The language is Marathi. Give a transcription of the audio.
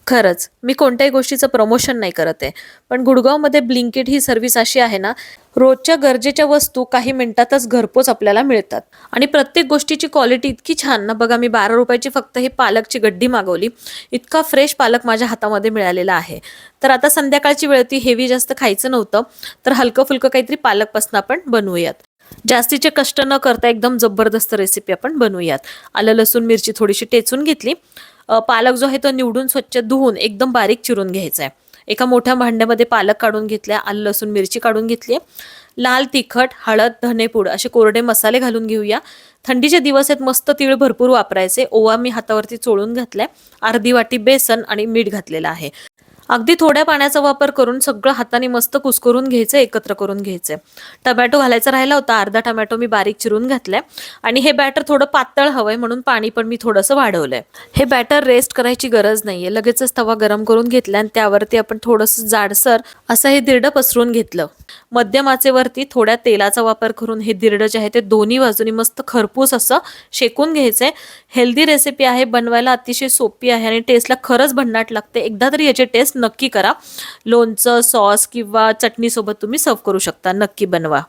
खरंच, मी कोणत्याही गोष्टीचं प्रमोशन नाही करत आहे. पण गुडगावमध्ये ब्लिंकिट ही सर्व्हिस अशी आहे ना, रोजच्या गरजेच्या वस्तू काही मिनिटातच घरपोच आपल्याला मिळतात. आणि प्रत्येक गोष्टीची क्वालिटी इतकी छान ना, बघा मी ₹12 फक्त ही पालकची गड्डी मागवली. इतका फ्रेश पालक माझ्या हातामध्ये मिळालेला आहे. तर आता संध्याकाळची वेळ होती, हेवी जास्त खायचं नव्हतं. तर हलकं-फुलकं काहीतरी पालकपासून आपण बनवूयात. जास्तीचे कष्ट न करता एकदम जबरदस्त रेसिपी आपण बनवूयात. आलं, लसूण, मिरची थोडीशी टेचून घेतली. पालक जो आहे तो निवडून स्वच्छ धुवून एकदम बारीक चिरून घ्यायचा आहे. एका मोठ्या भांड्यामध्ये पालक काढून घेतल्या, आलं, लसूण, मिरची काढून घेतली. लाल तिखट, हळद, धनेपूड असे कोरडे मसाले घालून घेऊया. थंडीचे दिवस आहेत, मस्त तीळ भरपूर वापरायचे. ओवा मी हातावरती चोळून घातलाय. अर्धी वाटी बेसन आणि मीठ घातलेलं आहे. अगदी थोड्या पाण्याचा वापर करून सगळं हाताने मस्त कुस्करून घ्यायचं, एकत्र करून घ्यायचं. टोमॅटो घालायचा राहिला होता, अर्धा टोमॅटो मी बारीक चिरून घातलाय. आणि हे बॅटर थोडं पातळ हवंय म्हणून पाणी पण मी थोडंसं वाढवलंय. हे बॅटर रेस्ट करायची गरज नाहीये, लगेचच तवा गरम करून घेतला आणि त्यावरती आपण थोडंसं जाडसर असं हे धिरडं पसरून घेतलं. मध्यम आचेवरती थोड्या तेलाचा वापर करून हे धिरडं जे आहे ते दोन्ही बाजूनी मस्त खरपूस असं शेकून घ्यायचंय. हेल्दी रेसिपी आहे, बनवायला अतिशय सोपी आहे आणि टेस्टला खरंच भन्नाट लागते. एकदा तरी याची टेस्ट नक्की करा. लोणचं, सॉस किंवा चटणीसोबत तुम्ही सर्व करू शकता. नक्की बनवा.